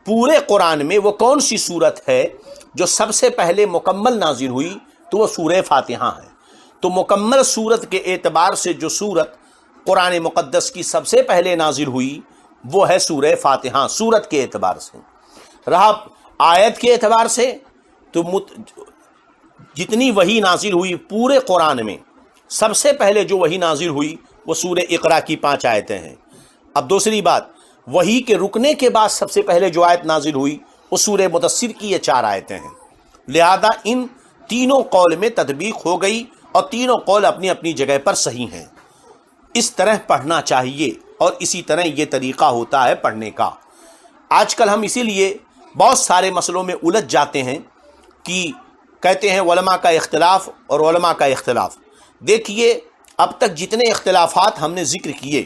پورے قرآن میں وہ کون سی صورت ہے جو سب سے پہلے مکمل نازل ہوئی؟ تو وہ سورہ فاتحہ ہے۔ تو مکمل صورت کے اعتبار سے جو صورت قرآن مقدس کی سب سے پہلے نازل ہوئی وہ ہے سورہ فاتحہ، صورت کے اعتبار سے۔ رہا آیت کے اعتبار سے تو جتنی وحی نازل ہوئی پورے قرآن میں سب سے پہلے جو وحی نازل ہوئی وہ سورہ اقرا کی 5 آیتیں ہیں۔ اب دوسری بات، وحی کے رکنے کے بعد سب سے پہلے جو آیت نازل ہوئی وہ سورہ مدثر کی یہ 4 آیتیں ہیں۔ لہذا ان تینوں قول میں تطبیق ہو گئی اور تینوں قول اپنی اپنی جگہ پر صحیح ہیں۔ اس طرح پڑھنا چاہیے اور اسی طرح یہ طریقہ ہوتا ہے پڑھنے کا۔ آج کل ہم اسی لیے بہت سارے مسئلوں میں الجھ جاتے ہیں کہ کہتے ہیں علماء کا اختلاف اور علماء کا اختلاف۔ دیکھیے اب تک جتنے اختلافات ہم نے ذکر کیے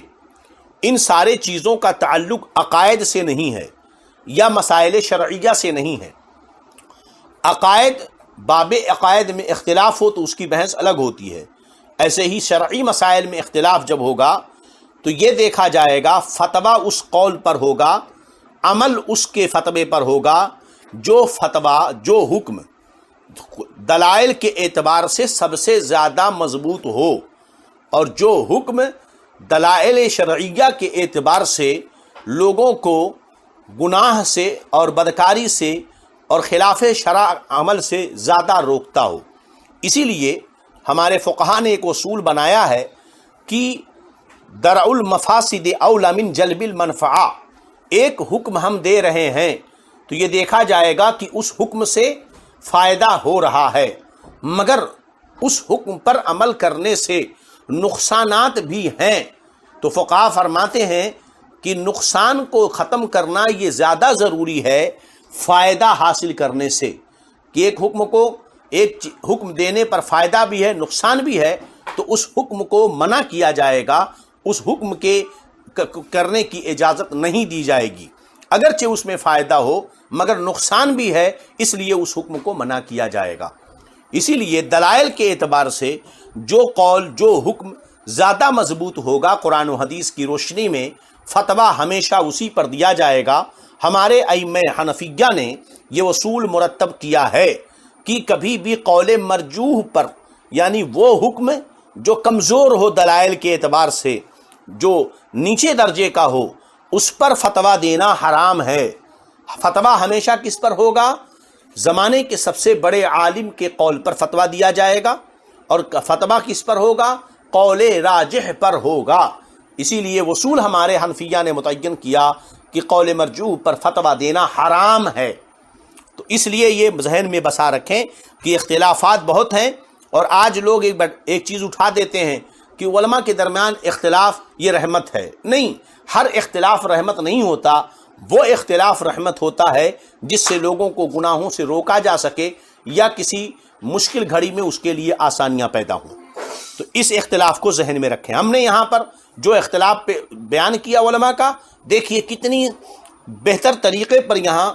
ان سارے چیزوں کا تعلق عقائد سے نہیں ہے یا مسائل شرعیہ سے نہیں ہے۔ عقائد، باب عقائد میں اختلاف ہو تو اس کی بحث الگ ہوتی ہے، ایسے ہی شرعی مسائل میں اختلاف جب ہوگا تو یہ دیکھا جائے گا فتویٰ اس قول پر ہوگا، عمل اس کے فتوے پر ہوگا جو فتویٰ، جو حکم دلائل کے اعتبار سے سب سے زیادہ مضبوط ہو، اور جو حکم دلائل شرعیہ کے اعتبار سے لوگوں کو گناہ سے اور بدکاری سے اور خلاف شرع عمل سے زیادہ روکتا ہو۔ اسی لیے ہمارے فقہا نے ایک اصول بنایا ہے کہ درء المفاسد اولی من جلب المنفعہ۔ ایک حکم ہم دے رہے ہیں تو یہ دیکھا جائے گا کہ اس حکم سے فائدہ ہو رہا ہے، مگر اس حکم پر عمل کرنے سے نقصانات بھی ہیں، تو فقہا فرماتے ہیں کہ نقصان کو ختم کرنا یہ زیادہ ضروری ہے فائدہ حاصل کرنے سے، کہ ایک حکم کو ایک حکم دینے پر فائدہ بھی ہے نقصان بھی ہے تو اس حکم کو منع کیا جائے گا، اس حکم کے کرنے کی اجازت نہیں دی جائے گی، اگرچہ اس میں فائدہ ہو مگر نقصان بھی ہے، اس لیے اس حکم کو منع کیا جائے گا۔ اسی لیے دلائل کے اعتبار سے جو قول، جو حکم زیادہ مضبوط ہوگا قرآن و حدیث کی روشنی میں، فتویٰ ہمیشہ اسی پر دیا جائے گا۔ ہمارے ائمہ حنفیہ نے یہ اصول مرتب کیا ہے کہ کبھی بھی قول مرجوح پر، یعنی وہ حکم جو کمزور ہو دلائل کے اعتبار سے، جو نیچے درجے کا ہو، اس پر فتویٰ دینا حرام ہے۔ فتویٰ ہمیشہ کس پر ہوگا؟ زمانے کے سب سے بڑے عالم کے قول پر فتویٰ دیا جائے گا، اور فتویٰ کس پر ہوگا؟ قول راجح پر ہوگا۔ اسی لیے اصول ہمارے حنفیہ نے متعین کیا کہ قول مرجوح پر فتویٰ دینا حرام ہے۔ تو اس لیے یہ ذہن میں بسا رکھیں کہ اختلافات بہت ہیں، اور آج لوگ ایک چیز اٹھا دیتے ہیں کہ علماء کے درمیان اختلاف یہ رحمت ہے۔ نہیں، ہر اختلاف رحمت نہیں ہوتا، وہ اختلاف رحمت ہوتا ہے جس سے لوگوں کو گناہوں سے روکا جا سکے یا کسی مشکل گھڑی میں اس کے لیے آسانیاں پیدا ہوں۔ تو اس اختلاف کو ذہن میں رکھیں۔ ہم نے یہاں پر جو اختلاف پہ بیان کیا علماء کا، دیکھیے کتنی بہتر طریقے پر یہاں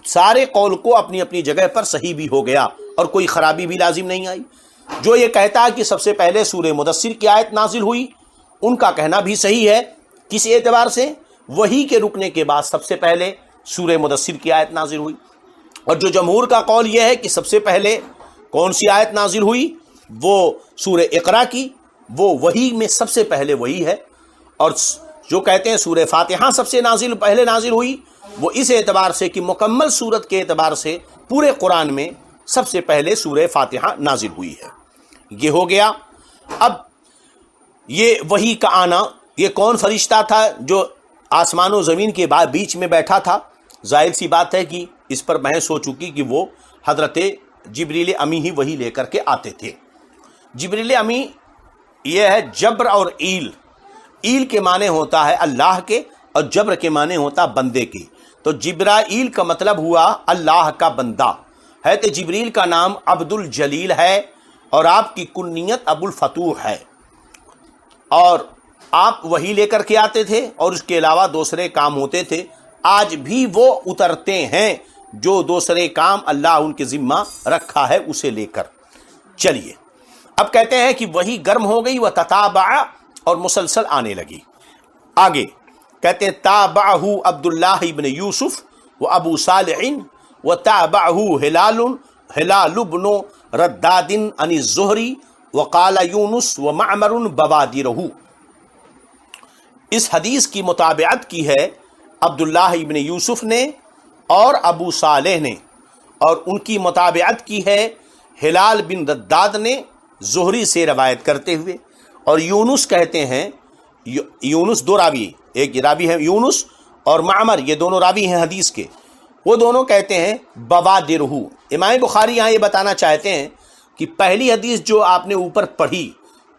سارے قول کو اپنی اپنی جگہ پر صحیح بھی ہو گیا اور کوئی خرابی بھی لازم نہیں آئی۔ جو یہ کہتا ہے کہ سب سے پہلے سورہ مدثر کی آیت نازل ہوئی، ان کا کہنا بھی صحیح ہے۔ کس اعتبار سے؟ وحی کے رکنے کے بعد سب سے پہلے سورہ مدثر کی آیت نازل ہوئی، اور جو جمہور کا قول یہ ہے کہ سب سے پہلے کون سی آیت نازل ہوئی؟ وہ سورہ اقرا کی، وہ وحی میں سب سے پہلے وہی ہے۔ اور جو کہتے ہیں سورہ فاتحہ سب سے پہلے نازل ہوئی، وہ اس اعتبار سے کہ مکمل صورت کے اعتبار سے پورے قرآن میں سب سے پہلے سورہ فاتحہ نازل ہوئی ہے۔ یہ ہو گیا۔ اب یہ وحی کا آنا، یہ کون فرشتہ تھا جو آسمان و زمین کے بیچ میں بیٹھا تھا؟ ظاہر سی بات ہے کہ اس پر بحث ہو چکی کہ وہ حضرت جبریل امی ہی وحی لے کر کے آتے تھے۔ جبریل امی یہ ہے جبر اور ایل۔ ایل کے معنی ہوتا ہے اللہ کے، اور جبر کے معنی ہوتا بندے کے۔ تو جبرائیل کا مطلب ہوا اللہ کا بندہ ہے۔ تو جبریل کا نام عبد الجلیل ہے، اور آپ کی کنیت ابو الفتوح ہے، اور آپ وحی لے کر کے آتے تھے، اور اس کے علاوہ دوسرے کام ہوتے تھے۔ آج بھی وہ اترتے ہیں جو دوسرے کام اللہ ان کے ذمہ رکھا ہے اسے لے کر۔ چلیے اب کہتے ہیں کہ وحی گرم ہو گئی، وہ تتابع، اور مسلسل آنے لگی۔ آگے کہتے ہیں تابعہ عبداللہ ابن یوسف و ابو صالح و تابعہ ہلال بن رداد عن الزہری وقال یونس و معمر بوادرہ۔ اس حدیث کی متابعت کی ہے عبداللہ ابن یوسف نے اور ابو صالح نے، اور ان کی متابعت کی ہے ہلال بن رداد نے زہری سے روایت کرتے ہوئے، اور یونس کہتے ہیں، یونس دو راوی، ایک راوی ہے یونس اور معمر، یہ دونوں راوی ہیں حدیث کے، وہ دونوں کہتے ہیں بوادرہ۔ امام بخاری یہاں یہ بتانا چاہتے ہیں کہ پہلی حدیث جو آپ نے اوپر پڑھی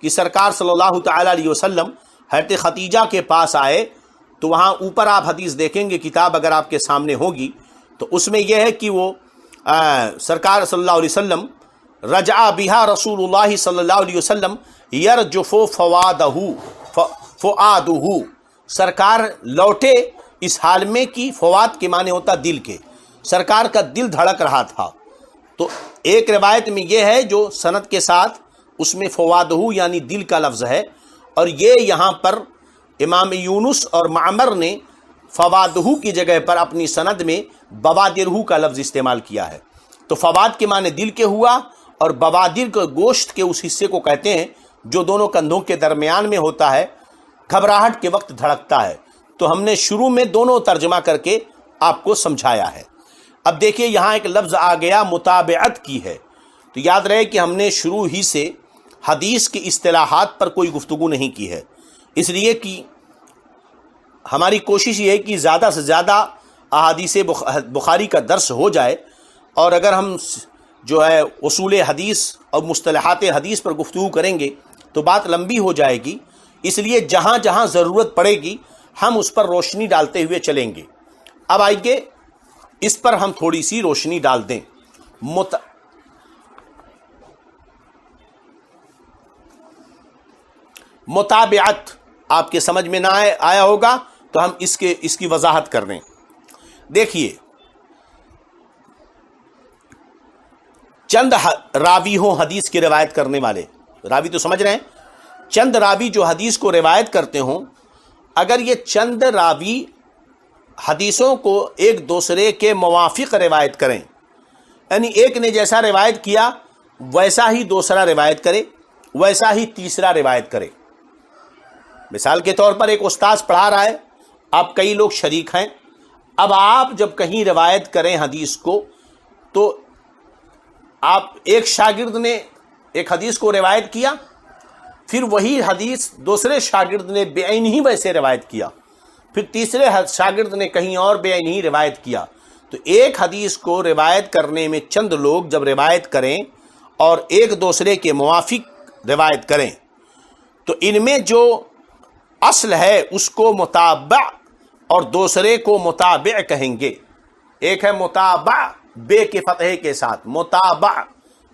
کہ سرکار صلی اللہ تعالیٰ علیہ وسلم حضرت خدیجہ کے پاس آئے، تو وہاں اوپر آپ حدیث دیکھیں گے، کتاب اگر آپ کے سامنے ہوگی تو اس میں یہ ہے کہ وہ سرکار صلی اللہ علیہ وسلم رجع بہا رسول اللہ صلی اللہ علیہ وسلم یرجف فؤادہ، سرکار لوٹے اس حال میں کہ فواد کے معنی ہوتا دل کے، سرکار کا دل دھڑک رہا تھا۔ تو ایک روایت میں یہ ہے جو سند کے ساتھ، اس میں فوادہ یعنی دل کا لفظ ہے، اور یہ یہاں پر امام یونس اور معمر نے فوادہ کی جگہ پر اپنی سند میں بوادرہ کا لفظ استعمال کیا ہے۔ تو فواد کے معنی دل کے ہوا، اور بوادر کو گوشت کے اس حصے کو کہتے ہیں جو دونوں کندھوں کے درمیان میں ہوتا ہے، گھبراہٹ کے وقت دھڑکتا ہے۔ تو ہم نے شروع میں دونوں ترجمہ کر کے آپ کو سمجھایا ہے۔ اب دیکھیے یہاں ایک لفظ آ گیا متابعت کی ہے، تو یاد رہے کہ ہم نے شروع ہی سے حدیث کی اصطلاحات پر کوئی گفتگو نہیں کی ہے، اس لیے کہ ہماری کوشش یہ ہے کہ زیادہ سے زیادہ احادیث بخاری کا درس ہو جائے، اور اگر ہم جو ہے اصول حدیث اور مصطلحات حدیث پر گفتگو کریں گے تو بات لمبی ہو جائے گی، اس لیے جہاں جہاں ضرورت پڑے گی ہم اس پر روشنی ڈالتے ہوئے چلیں گے۔ اب آئیے اس پر ہم تھوڑی سی روشنی ڈال دیں۔ متابعت آپ کے سمجھ میں نہ آیا ہوگا تو ہم اس کی وضاحت کر دیں۔ دیکھیے چند راوی ہوں حدیث کی روایت کرنے والے، راوی تو سمجھ رہے ہیں، چند راوی جو حدیث کو روایت کرتے ہوں، اگر یہ چند راوی حدیثوں کو ایک دوسرے کے موافق روایت کریں، یعنی ایک نے جیسا روایت کیا ویسا ہی دوسرا روایت کرے، ویسا ہی تیسرا روایت کرے۔ مثال کے طور پر ایک استاذ پڑھا رہا ہے، آپ کئی لوگ شریک ہیں، اب آپ جب کہیں روایت کریں حدیث کو تو آپ ایک شاگرد نے ایک حدیث کو روایت کیا، پھر وہی حدیث دوسرے شاگرد نے بے عین ہی ویسے روایت کیا، پھر تیسرے شاگرد نے کہیں اور بے عین ہی روایت کیا۔ تو ایک حدیث کو روایت کرنے میں چند لوگ جب روایت کریں اور ایک دوسرے کے موافق روایت کریں تو ان میں جو اصل ہے اس کو متابع اور دوسرے کو متابع کہیں گے۔ ایک ہے متابع بے کے فتحے کے ساتھ متابع،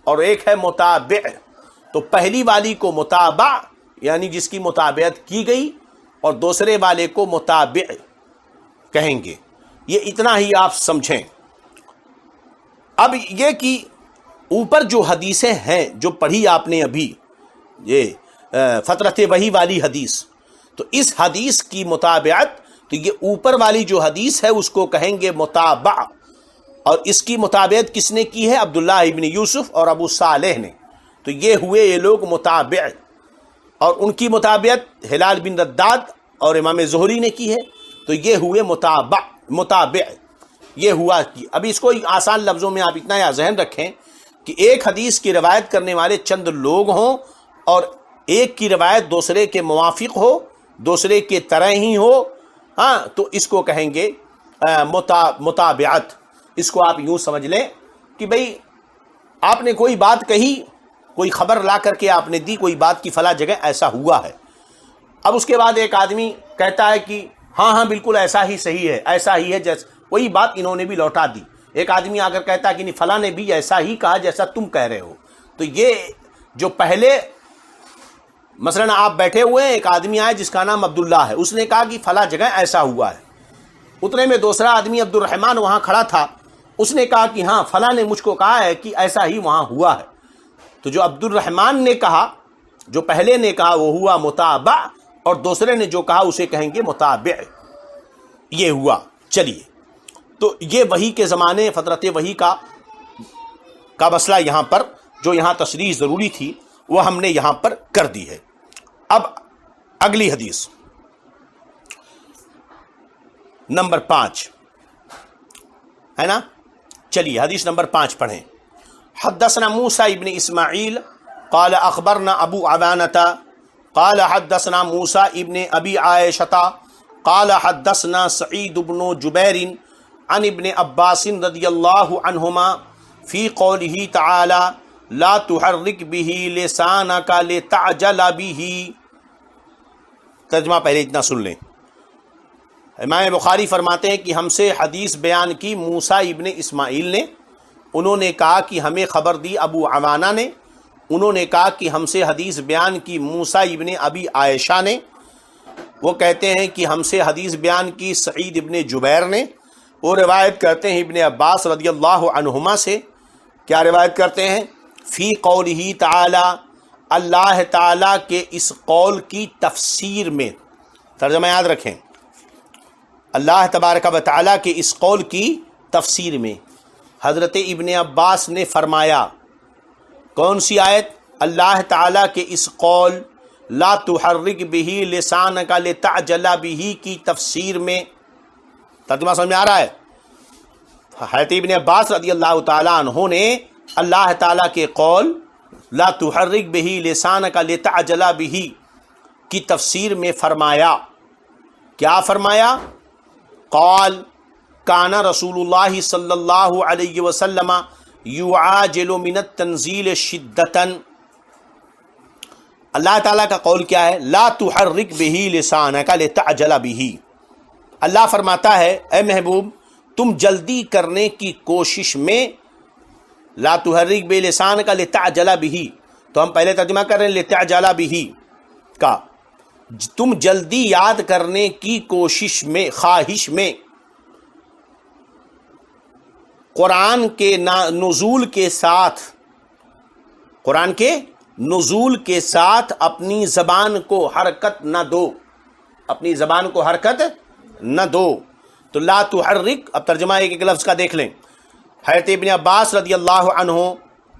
اور ایک ہے متابع۔ تو پہلی والی کو متابع یعنی جس کی متابعت کی گئی، اور دوسرے والے کو متابع کہیں گے۔ یہ اتنا ہی آپ سمجھیں۔ اب یہ کہ اوپر جو حدیثیں ہیں جو پڑھی آپ نے ابھی، یہ فترت وحی والی حدیث، تو اس حدیث کی متابعت، تو یہ اوپر والی جو حدیث ہے اس کو کہیں گے متابع، اور اس کی متابعت کس نے کی ہے؟ عبداللہ ابن یوسف اور ابو صالح نے۔ تو یہ ہوئے یہ لوگ متابع، اور ان کی متابعت ہلال بن رداد اور امام زہری نے کی ہے، تو یہ ہوئے متابع۔ یہ ہوا کہ ابھی اس کو آسان لفظوں میں آپ اتنا ذہن رکھیں کہ ایک حدیث کی روایت کرنے والے چند لوگ ہوں، اور ایک کی روایت دوسرے کے موافق ہو، دوسرے کے طرح ہی ہو، ہاں، تو اس کو کہیں گے متابعت۔ اس کو آپ یوں سمجھ لیں کہ بھئی آپ نے کوئی بات کہی، کوئی خبر لا کر کے آپ نے دی، کوئی بات کی فلاں جگہ ایسا ہوا ہے۔ اب اس کے بعد ایک آدمی کہتا ہے کہ ہاں ہاں بالکل ایسا ہی صحیح ہے، ایسا ہی ہے، جیسا وہی بات انہوں نے بھی لوٹا دی۔ ایک آدمی آ کر کہتا ہے کہ نہیں فلاں نے بھی ایسا ہی کہا جیسا تم کہہ رہے ہو۔ تو یہ جو پہلے مثلاً آپ بیٹھے ہوئے ہیں، ایک آدمی آئے جس کا نام عبداللہ ہے، اس نے کہا کہ فلاں جگہ ایسا ہوا ہے۔ اتنے میں دوسرا آدمی عبد الرحمن وہاں کھڑا تھا، اس نے کہا کہ ہاں فلاں نے مجھ کو کہا ہے کہ ایسا ہی وہاں ہوا ہے۔ تو جو عبد الرحمن نے کہا، جو پہلے نے کہا، وہ ہوا متابع، اور دوسرے نے جو کہا اسے کہیں گے متابع۔ یہ ہوا۔ چلیے تو یہ وحی کے زمانے فترت وحی کا مسئلہ یہاں پر جو یہاں تشریح ضروری تھی وہ ہم نے یہاں پر کر دی ہے۔ اب اگلی حدیث نمبر 5 ہے نا، چلیے حدیث نمبر 5 پڑھیں۔ حدثنا موسیٰ ابن اسماعیل قال اخبرنا ابو عوانة قال حدثنا موسیٰ ابن ابی عائشة قال حدثنا سعید بن جبیر عن ابن عباس رضی اللہ عنہما فی قوله تعالی لا تحرک به لسانک لتعجل به۔ ترجمہ پہلے اتنا سن لیں۔ امام بخاری فرماتے ہیں کہ ہم سے حدیث بیان کی موسیٰ ابن اسماعیل نے، انہوں نے کہا کہ ہمیں خبر دی ابو عوانہ نے، انہوں نے کہا کہ ہم سے حدیث بیان کی موسیٰ ابن ابی عائشہ نے، وہ کہتے ہیں کہ ہم سے حدیث بیان کی سعید ابن جبیر نے، وہ روایت کرتے ہیں ابن عباس رضی اللہ عنہما سے۔ کیا روایت کرتے ہیں؟ فی قولہ تعالی، اللہ تعالیٰ کے اس قول کی تفسیر میں۔ ترجمہ یاد رکھیں، اللہ تبارک و تعالیٰ کے اس قول کی تفسیر میں حضرت ابن عباس نے فرمایا، کون سی آیت؟ اللہ تعالیٰ کے اس قول لا تحرک به لسانک لتعجل به کی تفسیر میں۔ ترجمہ سمجھ میں آ رہا ہے؟ حضرت ابن عباس رضی اللہ تعالیٰ عنہ نے اللہ تعالیٰ کے قول لا تحرک به لسانک لتعجل به کی تفسیر میں فرمایا، کیا فرمایا؟ قال کان رسول اللہ صلی اللہ علیہ وسلم یعاجل من التنزیل شدتا۔ اللہ تعالیٰ کا قول کیا ہے؟ لا تحرک به لسانک لتعجل به۔ اللہ فرماتا ہے اے محبوب تم جلدی کرنے کی کوشش میں، لا تحرک به لسانک لتعجل به، تو ہم پہلے ترجمہ کر رہے ہیں لتعجل به کا، تم جلدی یاد کرنے کی کوشش میں، خواہش میں، قرآن کے نزول کے ساتھ، قرآن کے نزول کے ساتھ اپنی زبان کو حرکت نہ دو، اپنی زبان کو حرکت نہ دو۔ تو لا تحرک، اب ترجمہ ایک ایک لفظ کا دیکھ لیں۔ حضرت ابن عباس رضی اللہ عنہ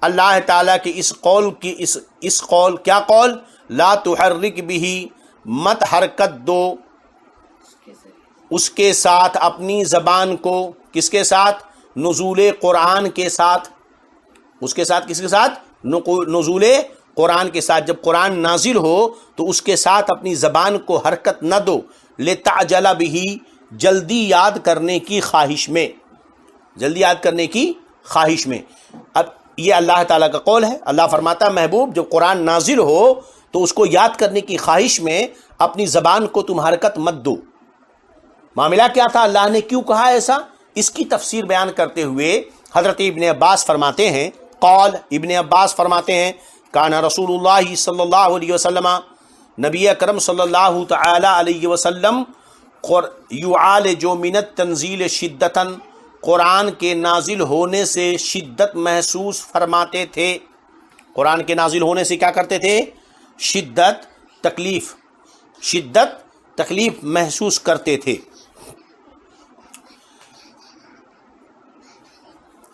اللہ تعالیٰ کے اس قول کی اس قول، کیا قول؟ لا تحرک به، مت حرکت دو اس کے ساتھ اپنی زبان کو، کس کے ساتھ؟ نزول قرآن کے ساتھ، اس کے ساتھ کس کے ساتھ؟ نزول قرآن کے ساتھ۔ جب قرآن نازل ہو تو اس کے ساتھ اپنی زبان کو حرکت نہ دو، لتعجل به، جلدی یاد کرنے کی خواہش میں، جلدی یاد کرنے کی خواہش میں۔ اب یہ اللہ تعالیٰ کا قول ہے، اللہ فرماتا ہے محبوب جب قرآن نازل ہو تو اس کو یاد کرنے کی خواہش میں اپنی زبان کو تم حرکت مت دو۔ معاملہ کیا تھا؟ اللہ نے کیوں کہا ایسا؟ اس کی تفسیر بیان کرتے ہوئے حضرت ابن عباس فرماتے ہیں، قال ابن عباس فرماتے ہیں کان رسول اللہ صلی اللہ علیہ وسلم، نبی اکرم صلی اللہ تعالی علیہ وسلم یعالج من التنزیل شدتا، قرآن کے نازل ہونے سے شدت محسوس فرماتے تھے۔ قرآن کے نازل ہونے سے کیا کرتے تھے؟ شدت تکلیف محسوس کرتے تھے۔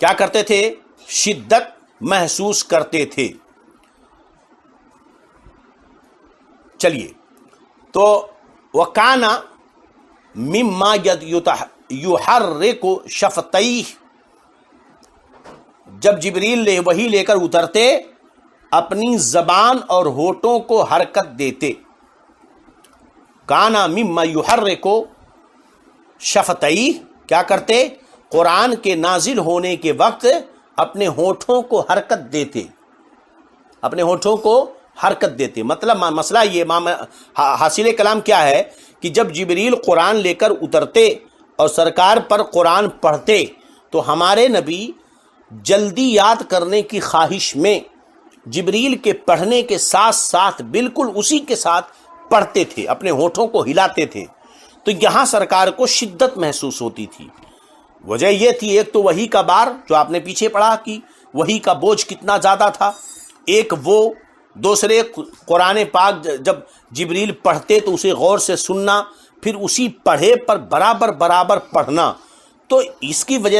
کیا کرتے تھے؟ شدت محسوس کرتے تھے۔ چلیے، تو وَكَانَ مِمَّا يُحَرِّكُ شَفَتَيْهِ، جب جبریل وحی لے کر اترتے اپنی زبان اور ہونٹوں کو حرکت دیتے۔ کانا مما یحرکو شفتیہ، کیا کرتے؟ قرآن کے نازل ہونے کے وقت اپنے ہونٹوں کو حرکت دیتے، اپنے ہونٹوں کو حرکت دیتے۔ مطلب مسئلہ یہ حاصل کلام کیا ہے کہ جب جبریل قرآن لے کر اترتے اور سرکار پر قرآن پڑھتے تو ہمارے نبی جلدی یاد کرنے کی خواہش میں جبریل کے پڑھنے کے ساتھ ساتھ بالکل اسی کے ساتھ پڑھتے تھے، اپنے ہونٹوں کو ہلاتے تھے۔ تو یہاں سرکار کو شدت محسوس ہوتی تھی۔ وجہ یہ تھی، ایک تو وحی کا بار جو آپ نے پیچھے پڑھا کہ وحی کا بوجھ کتنا زیادہ تھا، ایک وہ، دوسرے قرآن پاک جب جبریل پڑھتے تو اسے غور سے سننا، پھر اسی پڑھے پر برابر پڑھنا، تو اس کی وجہ